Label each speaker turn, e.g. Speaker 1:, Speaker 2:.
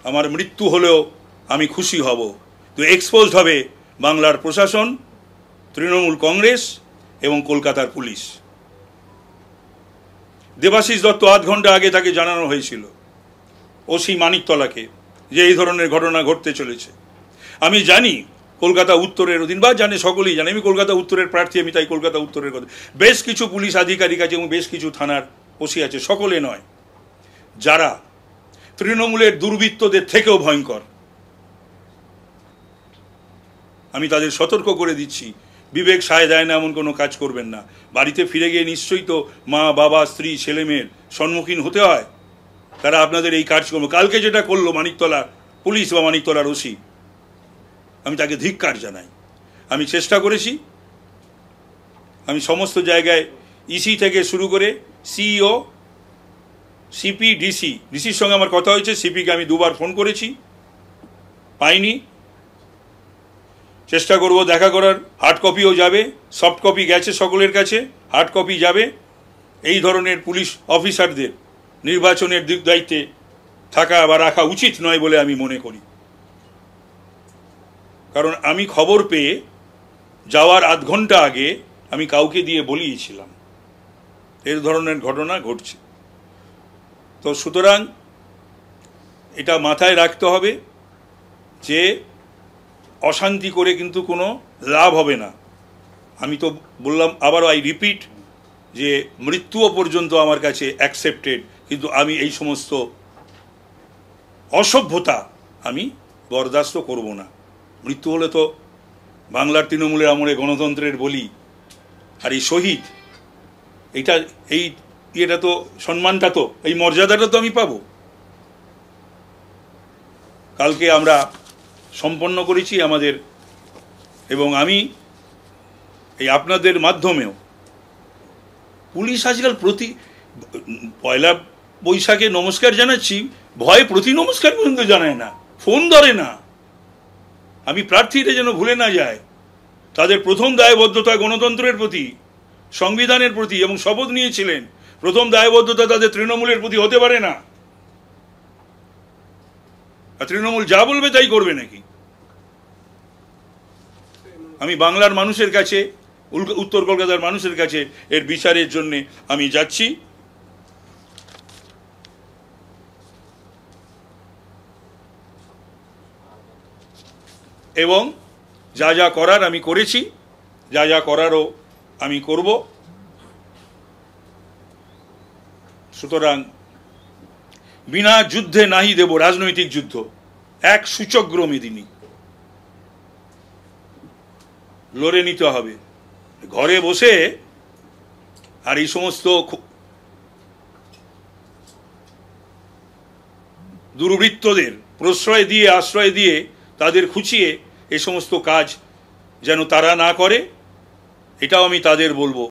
Speaker 1: আমার মৃত্যু হলেও আমি খুশি হব। তো এক্সপোজড হবে বাংলার প্রশাসন, তৃণমূল কংগ্রেস এবং কলকাতার পুলিশ। দেবাশিস দত্ত আধ ঘন্টা আগে তাকে জানানো হয়েছিল, ওসি মানিকতলাকে, যে এই ধরনের ঘটনা ঘটতে চলেছে। আমি জানি কলকাতা উত্তরের অধীন, বা জানে, সকলেই জানে আমি কলকাতা উত্তরের প্রার্থী, আমি তাই কলকাতা উত্তরের কথা। বেশ কিছু পুলিশ আধিকারিক আছে এবং বেশ কিছু থানার ওসি আছে, সকলে নয়, যারা তৃণমূলের দুর্বৃত্তদের থেকেও ভয়ঙ্কর। আমি তাদের সতর্ক করে দিচ্ছি, বিবেক সায় দেয় না এমন কোনো কাজ করবেন না। বাড়িতে ফিরে গিয়ে নিশ্চয়ই তো মা, বাবা, স্ত্রী, ছেলে মেয়ের সম্মুখীন হতে হয়। তারা আপনাদের এই কাজকর্ম, কালকে যেটা করলো মানিকতলা পুলিশ বা মানিকতলার ওসি, আমি তাকে ধিক্কার জানাই। আমি চেষ্টা করেছি, আমি সমস্ত জায়গায় ইসি থেকে শুরু করে সিইও, সিপি, ডিসির সঙ্গে আমার কথা হয়েছে। সিপিকে আমি 2বার ফোন করেছি, পাইনি। চেষ্টা করব দেখা করার। হার্ড কপিও যাবে, সফট কপি গেছে সকলের কাছে, হার্ড কপি যাবে। এই ধরনের পুলিশ অফিসারদের নির্বাচনের দিক দায়িত্বে থাকা বা রাখা উচিত নয় বলে আমি মনে করি। কারণ আমি খবর পেয়ে যাওয়ার আধ ঘন্টা আগে আমি কাউকে দিয়ে বলিয়েছিলাম এর ধরনের ঘটনা ঘটছে। তো সুতরাং এটা মাথায় রাখতে হবে যে অশান্তি করে কিন্তু কোনো লাভ হবে না। আমি তো বললাম, আবারও আই রিপিট, যে মৃত্যুও পর্যন্ত আমার কাছে অ্যাকসেপ্টেড, কিন্তু আমি এই সমস্ত অসভ্যতা আমি বরদাস্ত করব না। মৃত্যু হলে তো বাংলার তৃণমূলের আমলে গণতন্ত্রের বলি, আর এই শহীদ, এটা তো সম্মানটা, তো এই মর্যাদাটা তো আমি পাবো। কালকে আমরা সম্পন্ন করেছি আমাদের, এবং আমি এই আপনাদের মাধ্যমেও, পুলিশ আজকাল পয়লা বৈশাখে নমস্কার জানাচ্ছি, ভয়ে প্রতি নমস্কার পর্যন্ত জানায় না, ফোন ধরে না। আমি প্রার্থীরা যেন ভুলে না যায় তাদের প্রথম দায়বদ্ধতা গণতন্ত্রের প্রতি, সংবিধানের প্রতি, এবং শপথ নিয়েছিলেন। প্রথম দায়বদ্ধতা তাদের তৃণমূলের প্রতি হতে পারে না। আর তৃণমূল যা বলবে তাই করবে নাকি? আমি বাংলার মানুষের কাছে, উত্তর কলকাতার মানুষের কাছে এর বিচারের জন্য আমি যাচ্ছি। এবং যা যা করার আমি করেছি, যা যা করারও আমি করব। সুতরাং বিনা যুদ্ধে নাহি দেব রাজনৈতিক যুদ্ধ, এক সূচগ্র মেদিনী লড়ে নিতে হবে। ঘরে বসে আর এই সমস্ত দুর্বৃত্তদের প্রশ্রয় দিয়ে, আশ্রয় দিয়ে, তাদের খুঁচিয়ে এই সমস্ত কাজ যেন তারা না করে, এটাও আমি তাদের বলবো।